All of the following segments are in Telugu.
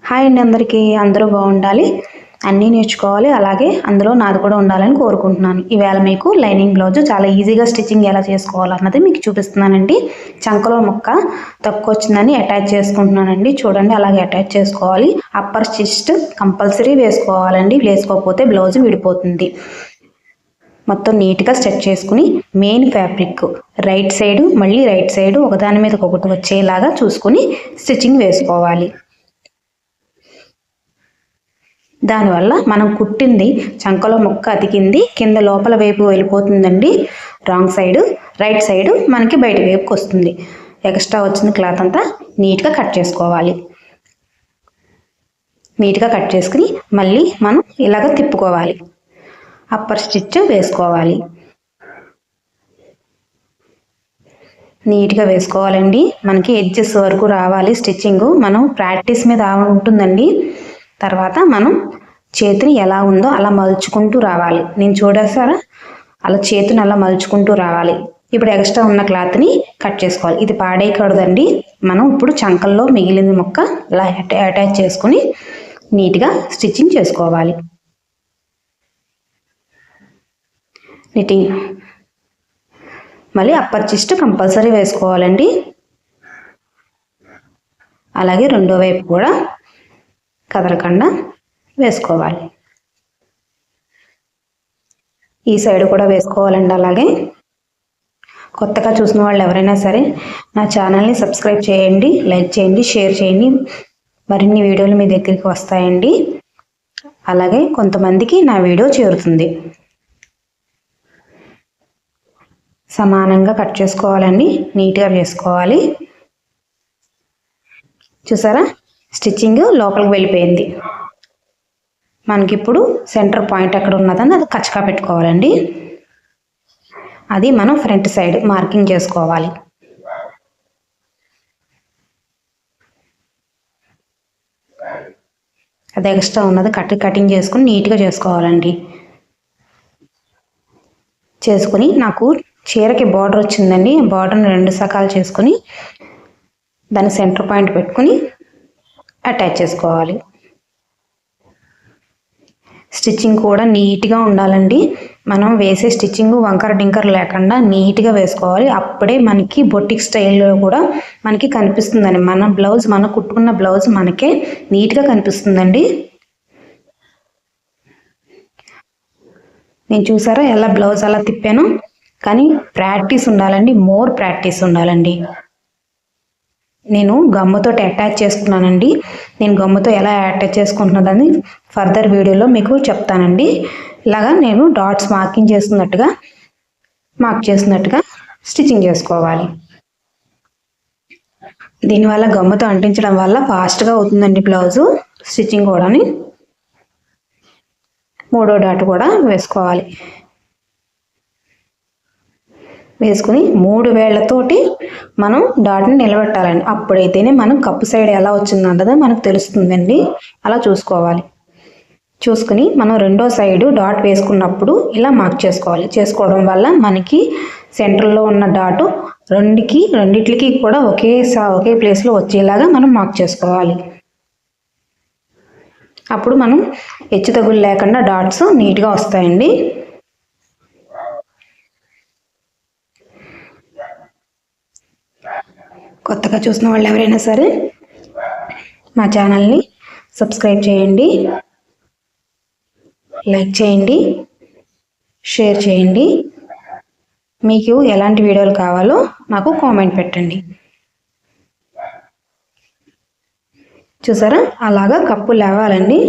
హాయ్ అండి, అందరూ బాగుండాలి, అన్నీ నేర్చుకోవాలి, అలాగే అందులో నాది కూడా ఉండాలని కోరుకుంటున్నాను. ఈవేళ మీకు లైనింగ్ బ్లౌజ్ చాలా ఈజీగా స్టిచ్చింగ్ ఎలా చేసుకోవాలన్నది మీకు చూపిస్తున్నానండి. చంకలో ముక్క తక్కువ వచ్చిందని అటాచ్ చేసుకుంటున్నానండి. చూడండి, అలాగే అటాచ్ చేసుకోవాలి. అప్పర్ స్టిచ్ కంపల్సరీ వేసుకోవాలండి, వేసుకోకపోతే బ్లౌజ్ విడిపోతుంది. మొత్తం నీట్గా స్టిచ్ చేసుకుని మెయిన్ ఫ్యాబ్రిక్ రైట్ సైడ్ ఒకదాని మీద ఒకటి వచ్చేలాగా చూసుకుని స్టిచ్చింగ్ వేసుకోవాలి. దానివల్ల మనం కుట్టింది చంకలో ముక్క అతికింది కింద లోపల వైపు వెళ్ళిపోతుందండి. రాంగ్ సైడ్, రైట్ సైడ్ మనకి బయట వైపుకి వస్తుంది. ఎక్స్ట్రా వచ్చిన క్లాత్ అంతా నీట్గా కట్ చేసుకోవాలి. నీట్గా కట్ చేసుకుని మళ్ళీ మనం ఇలాగ తిప్పుకోవాలి. అప్పర్ స్టిచ్ వేసుకోవాలి. నీట్గా వేసుకోవాలండి. మనకి ఎడ్జెస్ వరకు రావాలి స్టిచ్చింగ్. మనం ప్రాక్టీస్ మీద ఉంటుందండి. తర్వాత మనం చేతిని ఎలా ఉందో అలా మలుచుకుంటూ రావాలి. నేను చూడేసారా, అలా చేతిని అలా మలుచుకుంటూ రావాలి. ఇప్పుడు ఎక్స్ట్రా ఉన్న క్లాత్ని కట్ చేసుకోవాలి. ఇది పాడేయకూడదండి. మనం ఇప్పుడు చంకల్లో మిగిలిన ముక్క ఇలా అటాచ్ చేసుకుని నీట్గా స్టిచ్చింగ్ చేసుకోవాలి. నిట్టింగ్ మళ్ళీ అప్పర్ చెస్ట్ కంపల్సరీ వేసుకోవాలండి. అలాగే రెండో వైపు కూడా కదలకుండా వేసుకోవాలి. ఈ సైడ్ కూడా వేసుకోవాలండి. అలాగే కొత్తగా చూసిన వాళ్ళు ఎవరైనా సరే నా ఛానల్ని సబ్స్క్రైబ్ చేయండి, లైక్ చేయండి, షేర్ చేయండి. మరిన్ని వీడియోలు మీ దగ్గరికి వస్తాయండి. అలాగే కొంతమందికి నా వీడియో చేరుతుంది. సమానంగా కట్ చేసుకోవాలండి, నీట్గా వేసుకోవాలి. చూసారా, స్టిచ్చింగ్ లోపలికి వెళ్ళిపోయింది. మనకిప్పుడు సెంటర్ పాయింట్ ఎక్కడ ఉన్నదని అది కచ్చగా పెట్టుకోవాలండి. అది మనం ఫ్రంట్ సైడ్ మార్కింగ్ చేసుకోవాలి. అది ఎక్స్ట్రా ఉన్నది కటింగ్ చేసుకుని నీట్గా చేసుకోవాలండి. చేసుకుని నాకు చీరకి బార్డర్ వచ్చిందండి. బార్డర్ని 2 సకాలు చేసుకుని దాని సెంటర్ పాయింట్ పెట్టుకుని అటాచ్ చేసుకోవాలి. స్టిచ్చింగ్ కూడా నీట్గా ఉండాలండి. మనం వేసే స్టిచ్చింగ్ వంకర డింకర్ లేకుండా నీట్గా వేసుకోవాలి. అప్పుడే మనకి బొటిక్ స్టైల్లో కూడా మనకి కనిపిస్తుందండి. మన బ్లౌజ్, మనం కుట్టుకున్న బ్లౌజ్ మనకే నీట్గా కనిపిస్తుందండి. నేను చూసారా ఎలా బ్లౌజ్ అలా తిప్పాను. కానీ ప్రాక్టీస్ ఉండాలండి, మోర్ ప్రాక్టీస్ ఉండాలండి. నేను గమ్ముతో అటాచ్ చేసుకున్నానండి. నేను గమ్ముతో ఎలా అటాచ్ చేసుకుంటున్నదని ఫర్దర్ వీడియోలో మీకు చెప్తానండి. ఇలాగా నేను డాట్స్ మార్క్ చేసినట్టుగా స్టిచ్చింగ్ చేసుకోవాలి. దీనివల్ల గమ్ముతో అంటించడం వల్ల ఫాస్ట్గా అవుతుందండి బ్లౌజు స్టిచ్చింగ్ కూడాని. 3వ డాట్ కూడా వేసుకోవాలి. వేసుకుని 3 వేళ్లతోటి మనం డాట్ని నిలబెట్టాలండి. అప్పుడైతేనే మనం కప్పు సైడ్ ఎలా వచ్చిందన్నది మనకు తెలుస్తుందండి. అలా చూసుకోవాలి. చూసుకుని మనం రెండో సైడు డాట్ వేసుకున్నప్పుడు ఇలా మార్క్ చేసుకోవాలి. చేసుకోవడం వల్ల మనకి సెంటర్లో ఉన్న డాటు రెండిట్లకి కూడా ఒకే ప్లేస్లో వచ్చేలాగా మనం మార్క్ చేసుకోవాలి. అప్పుడు మనం హెచ్చు తగులు లేకుండా డాట్స్ నీట్గా వస్తాయండి. కొత్తగా చూసిన వాళ్ళు ఎవరైనా సరే మా ఛానల్ని సబ్స్క్రైబ్ చేయండి, లైక్ చేయండి, షేర్ చేయండి. మీకు ఎలాంటి వీడియోలు కావాలో నాకు కామెంట్ పెట్టండి. చూసారా, అలాగా కప్పు లేవాలండి.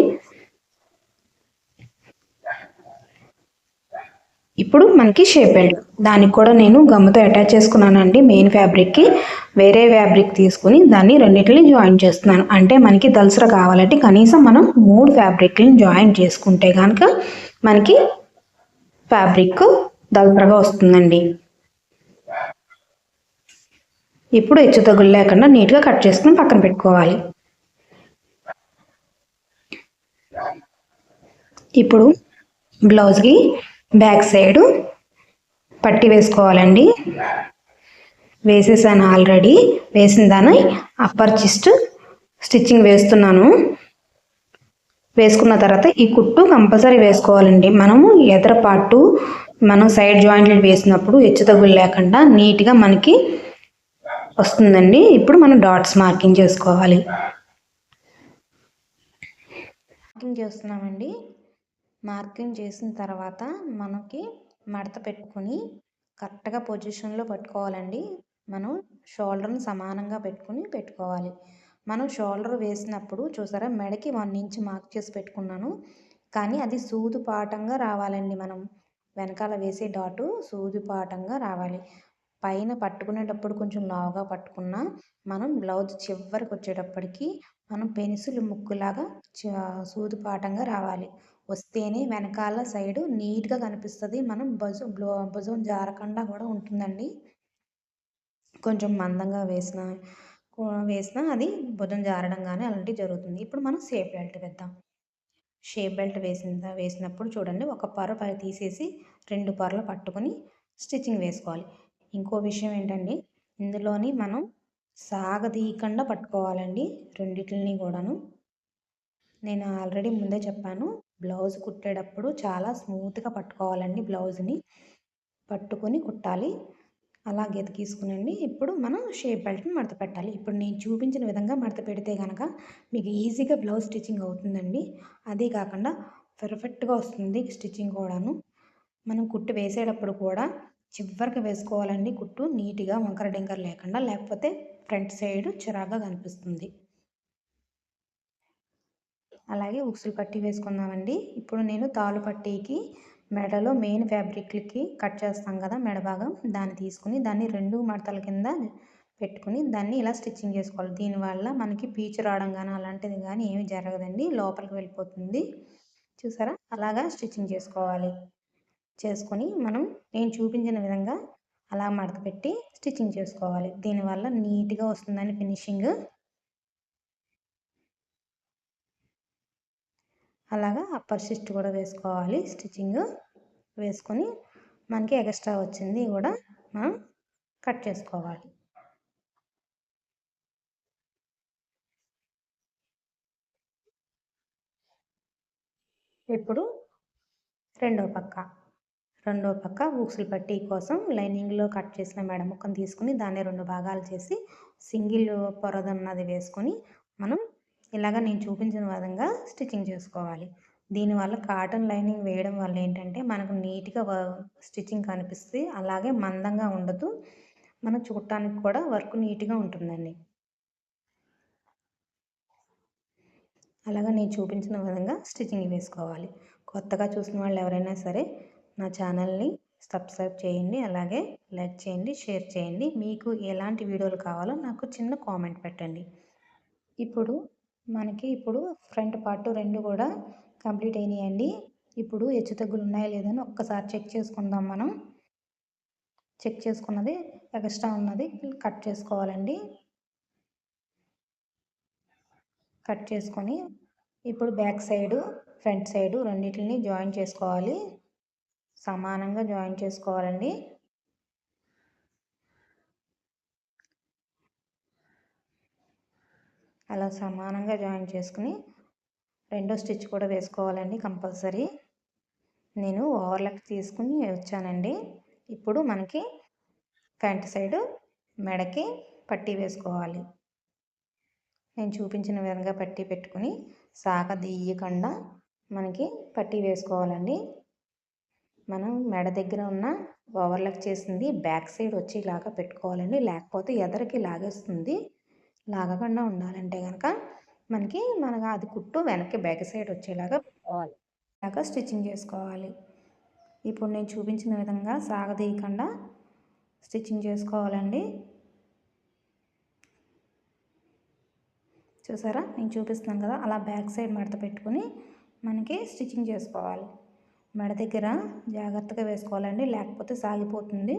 ఇప్పుడు మనకి షేప్ బెల్ట్, దానికి కూడా నేను గమ్ముతో అటాచ్ చేసుకున్నానండి. మెయిన్ ఫ్యాబ్రిక్కి వేరే ఫ్యాబ్రిక్ తీసుకుని దాన్ని రెండింటిని జాయిన్ చేస్తున్నాను. అంటే మనకి దల్సర కావాలంటే కనీసం మనం 3 ఫ్యాబ్రిక్లను జాయిన్ చేసుకుంటే కనుక మనకి ఫ్యాబ్రిక్ దల్సరగా వస్తుందండి. ఇప్పుడు హెచ్చు తగులు లేకుండా నీట్గా కట్ చేసుకుని పక్కన పెట్టుకోవాలి. ఇప్పుడు బ్లౌజ్కి బ్యాక్ సైడ్ పట్టి వేసుకోవాలండి. వేసేసాను ఆల్రెడీ. వేసిన దాన్ని అప్పర్ చెస్ట్ స్టిచ్చింగ్ వేస్తున్నాను. వేసుకున్న తర్వాత ఈ కుట్టు కంపల్సరీ వేసుకోవాలండి. మనము ఎదర పార్టు మనం సైడ్ జాయింట్లు వేసినప్పుడు హెచ్చు తగ్గులు లేకుండా నీట్గా మనకి వస్తుందండి. ఇప్పుడు మనం డాట్స్ మార్కింగ్ చేసుకోవాలి. మార్కింగ్ చేస్తున్నామండి. మార్కింగ్ చేసిన తర్వాత మనకి మడత పెట్టుకుని కరెక్ట్గా పొజిషన్లో పట్టుకోవాలండి. మనం షోల్డర్ని సమానంగా పెట్టుకోవాలి. మనం షోల్డర్ వేసినప్పుడు చూసారా, మెడకి 1 ఇంచ్ మార్క్ చేసి పెట్టుకున్నాను. కానీ అది సూదుపాటంగా రావాలండి. మనం వెనకాల వేసే డాటు సూదుపాటంగా రావాలి. పైన పట్టుకునేటప్పుడు కొంచెం లావుగా పట్టుకున్నా మనం బ్లౌజ్ చివరికి వచ్చేటప్పటికి మనం పెన్సిల్ ముక్కులాగా సూదుపాటంగా రావాలి. వస్తేనే వెనకాల సైడు నీట్గా కనిపిస్తుంది. మనం భుజం జారకుండా కూడా ఉంటుందండి. కొంచెం మందంగా వేసినా అది భుజం జారడం కానీ అలాంటివి జరుగుతుంది. ఇప్పుడు మనం షేప్ బెల్ట్ వేద్దాం. షేప్ బెల్ట్ వేసినప్పుడు చూడండి, ఒక పొర తీసేసి 2 పొరలు పట్టుకొని స్టిచ్చింగ్ వేసుకోవాలి. ఇంకో విషయం ఏంటండి, ఇందులోని మనం సాగదీయకుండా పట్టుకోవాలండి రెండిటిని కూడాను. నేను ఆల్రెడీ ముందే చెప్పాను, బ్లౌజ్ కుట్టేటప్పుడు చాలా స్మూత్గా పట్టుకోవాలండి. బ్లౌజ్ని పట్టుకొని కుట్టాలి. అలా గీసుకునండి. ఇప్పుడు మనం షేప్ బెల్ట్ని మడత పెట్టాలి. ఇప్పుడు నేను చూపించిన విధంగా మడత పెడితే కనుక మీకు ఈజీగా బ్లౌజ్ స్టిచ్చింగ్ అవుతుందండి. అదే కాకుండా పర్ఫెక్ట్గా వస్తుంది స్టిచ్చింగ్ కూడాను. మనం కుట్టు వేసేటప్పుడు కూడా చివరికి వేసుకోవాలండి కుట్టు నీట్గా, వంకర డింకర లేకుండా, లేకపోతే ఫ్రంట్ సైడ్ చిరాగ్గా కనిపిస్తుంది. అలాగే ఉక్సులు పట్టీ వేసుకుందామండి. ఇప్పుడు నేను తాలు పట్టీకి మెడలో మెయిన్ ఫ్యాబ్రిక్లకి కట్ చేస్తాం కదా మెడ భాగం, దాన్ని తీసుకుని దాన్ని 2 మడతల కింద పెట్టుకుని దాన్ని ఇలా స్టిచ్చింగ్ చేసుకోవాలి. దీనివల్ల మనకి పీచు రావడం కానీ అలాంటిది కానీ ఏమి జరగదండి, లోపలికి వెళ్ళిపోతుంది. చూసారా, అలాగా స్టిచ్చింగ్ చేసుకోవాలి. చేసుకొని నేను చూపించిన విధంగా అలా మడత పెట్టి స్టిచ్చింగ్ చేసుకోవాలి. దీనివల్ల నీట్గా వస్తుందని ఫినిషింగ్. అలాగా అప్పర్ స్టిచ్ కూడా వేసుకోవాలి. స్టిచ్చింగ్ వేసుకొని మనకి ఎక్స్ట్రా వచ్చింది కూడా మనం కట్ చేసుకోవాలి. ఇప్పుడు రెండో పక్క ఊక్సులు పట్టీ కోసం లైనింగ్లో కట్ చేసిన మెడ ముక్కను తీసుకుని దాన్ని 2 భాగాలు చేసి సింగిల్ పొరదన్నది వేసుకొని మనం ఇలాగ నేను చూపించిన విధంగా స్టిచ్చింగ్ చేసుకోవాలి. దీనివల్ల కాటన్ లైనింగ్ వేయడం వల్ల ఏంటంటే మనకు నీట్గా స్టిచ్చింగ్ కనిపిస్తుంది. అలాగే మందంగా ఉండదు. మనం చూడటానికి కూడా వర్క్ నీట్గా ఉంటుందండి. అలాగా నేను చూపించిన విధంగా స్టిచ్చింగ్ వేసుకోవాలి. కొత్తగా చూసిన వాళ్ళు ఎవరైనా సరే నా ఛానల్ని సబ్స్క్రైబ్ చేయండి. అలాగే లైక్ చేయండి, షేర్ చేయండి. మీకు ఎలాంటి వీడియోలు కావాలో నాకు చిన్న కామెంట్ పెట్టండి. మనకి ఫ్రంట్ పార్ట్ 2 కూడా కంప్లీట్ అయినాయండి. ఇప్పుడు హెచ్చు తగ్గులు ఉన్నాయా లేదని ఒక్కసారి చెక్ చేసుకుందాం. మనం చెక్ చేసుకున్నది ఎక్స్ట్రా ఉన్నది కట్ చేసుకోవాలండి. కట్ చేసుకొని ఇప్పుడు బ్యాక్ సైడు, ఫ్రంట్ సైడు రెండింటిని జాయిన్ చేసుకోవాలి. సమానంగా జాయిన్ చేసుకోవాలండి. అలా సమానంగా జాయిన్ చేసుకుని రెండో స్టిచ్ కూడా వేసుకోవాలండి కంపల్సరీ. నేను ఓవర్లాక్ తీసుకుని వచ్చానండి. ఇప్పుడు మనకి ఫ్రంట్ సైడు మెడకి పట్టీ వేసుకోవాలి. నేను చూపించిన విధంగా పట్టీ పెట్టుకుని సాగదీయకుండా మనకి పట్టీ వేసుకోవాలండి. మనం మెడ దగ్గర ఉన్న ఓవర్లాక్ చేసింది బ్యాక్ సైడ్ వచ్చేలాగా పెట్టుకోవాలండి. లేకపోతే ఎదరికి లాగేస్తుంది. లాగకుండా ఉండాలంటే కనుక మనకి అది కుట్టు వెనక్కి బ్యాక్ సైడ్ వచ్చేలాగా పెట్టుకోవాలి. ఇలాగా స్టిచ్చింగ్ చేసుకోవాలి. ఇప్పుడు నేను చూపించిన విధంగా సాగదీయకుండా స్టిచ్చింగ్ చేసుకోవాలండి. చూసారా, నేను చూపిస్తున్నాను కదా, అలా బ్యాక్ సైడ్ మడత పెట్టుకుని మనకి స్టిచ్చింగ్ చేసుకోవాలి. మెడ దగ్గర జాగ్రత్తగా వేసుకోవాలండి, లేకపోతే సాగిపోతుంది.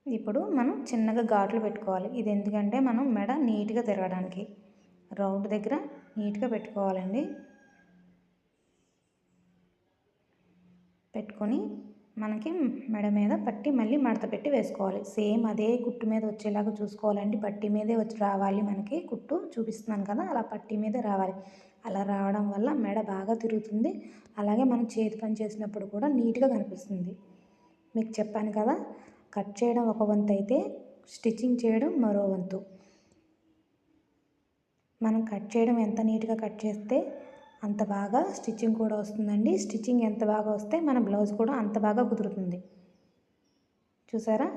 ఇప్పుడు మనం చిన్నగా ఘాట్లు పెట్టుకోవాలి. ఇది ఎందుకంటే మనం మెడ నీట్గా తిరగడానికి రౌండ్ దగ్గర నీట్గా పెట్టుకోవాలండి. పెట్టుకొని మనకి మెడ మీద పట్టి మళ్ళీ మడత పెట్టి వేసుకోవాలి. సేమ్ అదే కుట్టు మీద వచ్చేలాగా చూసుకోవాలండి. పట్టి మీదే వచ్చి రావాలి మనకి కుట్టు. చూపిస్తున్నాను కదా, అలా పట్టి మీదే రావాలి. అలా రావడం వల్ల మెడ బాగా తిరుగుతుంది. అలాగే మనం చేతి పని చేసినప్పుడు కూడా నీట్గా కనిపిస్తుంది. మీకు చెప్పాను కదా, కట్ చేయడం ఒక వంతు అయితే స్టిచ్చింగ్ చేయడం మరో వంతు. మనం కట్ చేయడం ఎంత నీట్గా కట్ చేస్తే అంత బాగా స్టిచ్చింగ్ కూడా వస్తుందండి. స్టిచ్చింగ్ ఎంత బాగా వస్తే మన బ్లౌజ్ కూడా అంత బాగా కుదురుతుంది. చూసారా,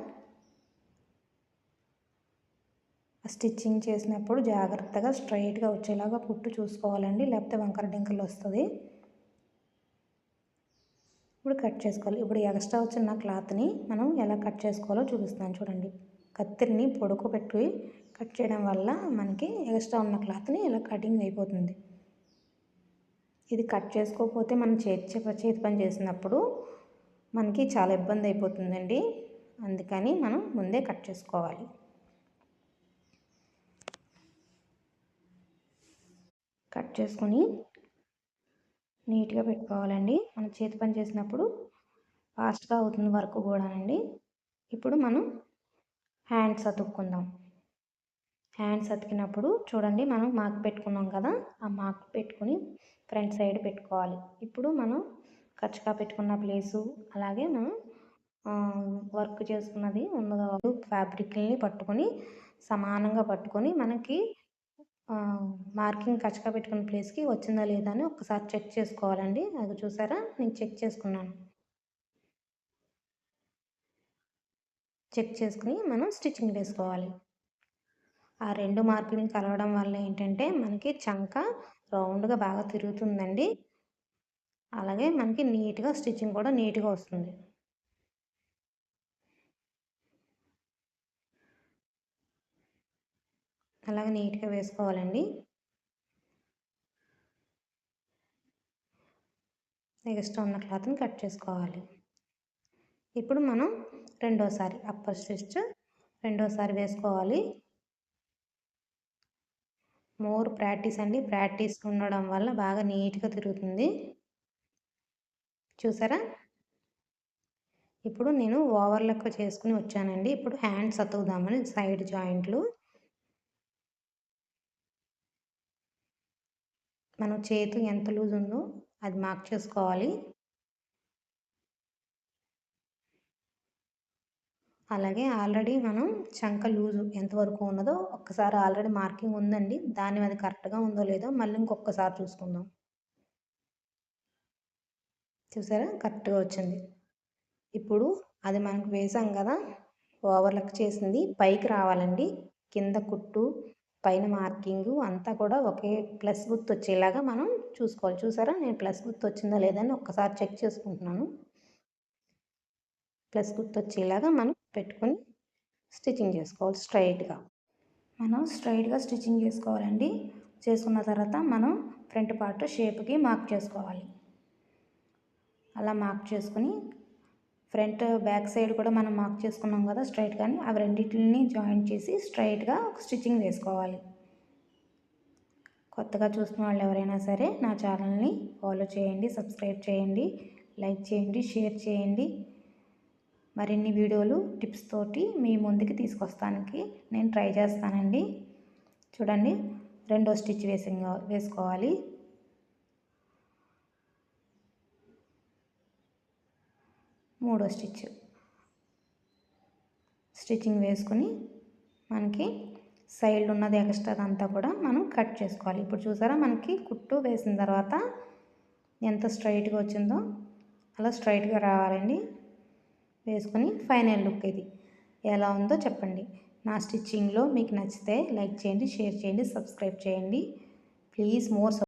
స్టిచ్చింగ్ చేసినప్పుడు జాగ్రత్తగా స్ట్రైట్గా వచ్చేలాగా కుట్టు చూసుకోవాలండి, లేకపోతే వంకర డింకలు వస్తుంది. ఇప్పుడు కట్ చేసుకోవాలి. ఇప్పుడు ఎక్స్ట్రా వచ్చిన క్లాత్ని మనం ఎలా కట్ చేసుకోవాలో చూపిస్తున్నాను చూడండి. కత్తిరిని పొడుగు పెట్టి కట్ చేయడం వల్ల మనకి ఎక్స్ట్రా ఉన్న క్లాత్ని ఇలా కటింగ్ అయిపోతుంది. ఇది కట్ చేసుకోకపోతే మనం చేతి పని చేసినప్పుడు మనకి చాలా ఇబ్బంది అయిపోతుందండి. అందుకని మనం ముందే కట్ చేసుకోవాలి. కట్ చేసుకొని నీట్గా పెట్టుకోవాలండి. మనం చేతి పని చేసినప్పుడు ఫాస్ట్గా అవుతుంది వర్క్ కూడానండి. ఇప్పుడు మనం హ్యాండ్స్ అతుక్కుందాం. హ్యాండ్స్ అతికినప్పుడు చూడండి, మనం మార్క్ పెట్టుకున్నాం కదా, ఆ మార్క్ పెట్టుకుని ఫ్రంట్ సైడ్ పెట్టుకోవాలి. ఇప్పుడు మనం ఖర్చుగా పెట్టుకున్న ప్లేసు, అలాగే మనం వర్క్ చేసుకున్నది ఉన్నది ఫ్యాబ్రిక్ని పట్టుకొని సమానంగా పట్టుకొని మనకి మార్కింగ్ ఖర్చుగా పెట్టుకున్న ప్లేస్కి వచ్చిందా లేదా అని ఒకసారి చెక్ చేసుకోవాలండి. అది చూసారా, నేను చెక్ చేసుకున్నాను. చెక్ చేసుకుని మనం స్టిచ్చింగ్ వేసుకోవాలి. ఆ రెండు మార్కుని కలవడం వల్ల ఏంటంటే మనకి చంక రౌండ్గా బాగా తిరుగుతుందండి. అలాగే మనకి నీట్గా స్టిచ్చింగ్ కూడా నీట్గా వస్తుంది. అలాగే నీట్గా వేసుకోవాలండి. నెక్స్ట్ ఉన్న క్లాత్ని కట్ చేసుకోవాలి. ఇప్పుడు మనం రెండోసారి అప్పర్ స్టిచ్ రెండోసారి వేసుకోవాలి. మోర్ ప్రాక్టీస్ అండి. ప్రాక్టీస్ ఉండడం వల్ల బాగా నీట్గా తిరుగుతుంది. చూసారా, ఇప్పుడు నేను ఓవర్లక్ చేసుకుని వచ్చానండి. ఇప్పుడు హ్యాండ్స్ అతుకుదామని సైడ్ జాయింట్లు మనం చేతు ఎంత లూజ్ ఉందో అది మార్క్ చేసుకోవాలి. అలాగే ఆల్రెడీ మనం చంక లూజు ఎంతవరకు ఉన్నదో ఒక్కసారి ఆల్రెడీ మార్కింగ్ ఉందండి. దాన్ని అది కరెక్ట్గా ఉందో లేదో మళ్ళీ ఇంకొకసారి చూసుకుందాం. చూసారా, కరెక్ట్గా వచ్చింది. ఇప్పుడు అది మనకు వేసాం కదా, ఓవర్లక్ చేసింది పైకి రావాలండి. కింద కుట్టు పైన మార్కింగు అంతా కూడా ఒకే ప్లస్ గుర్తు వచ్చేలాగా మనం చూసుకోవాలి. చూసారా, నేను ప్లస్ గుర్తు వచ్చిందా లేదని ఒక్కసారి చెక్ చేసుకుంటున్నాను. ప్లస్ గుర్తు వచ్చేలాగా మనం పెట్టుకొని స్టిచ్చింగ్ చేసుకోవాలి. స్ట్రైట్గా మనం స్ట్రైట్గా స్టిచ్చింగ్ చేసుకోవాలండి. చేసుకున్న తర్వాత మనం ఫ్రంట్ పార్ట్ షేప్కి మార్క్ చేసుకోవాలి. అలా మార్క్ చేసుకుని ఫ్రంట్ బ్యాక్ సైడ్ కూడా మనం మార్క్ చేసుకున్నాం కదా స్ట్రైట్గాని, అవి రెండింటిని జాయింట్ చేసి స్ట్రైట్గా స్టిచ్చింగ్ వేసుకోవాలి. కొత్తగా చూస్తున్న వాళ్ళు ఎవరైనా సరే నా ఛానల్ని ఫాలో చేయండి, సబ్స్క్రైబ్ చేయండి, లైక్ చేయండి, షేర్ చేయండి. మరిన్ని వీడియోలు టిప్స్ తోటి మీ ముందుకి తీసుకొస్తానికి నేను ట్రై చేస్తానండి. చూడండి, రెండో స్టిచ్ వేసుకోవాలి. మూడో స్టిచ్చింగ్ వేసుకుని మనకి సైడ్ ఉన్నది ఎక్స్ట్రా అంతా కూడా మనం కట్ చేసుకోవాలి. ఇప్పుడు చూసారా, మనకి కుట్టు వేసిన తర్వాత ఎంత స్ట్రైట్గా వచ్చిందో అలా స్ట్రైట్గా రావాలండి. వేసుకొని ఫైనల్ లుక్ ఇది ఎలా ఉందో చెప్పండి. నా స్టిచ్చింగ్లో మీకు నచ్చితే లైక్ చేయండి, షేర్ చేయండి, సబ్స్క్రైబ్ చేయండి. Please more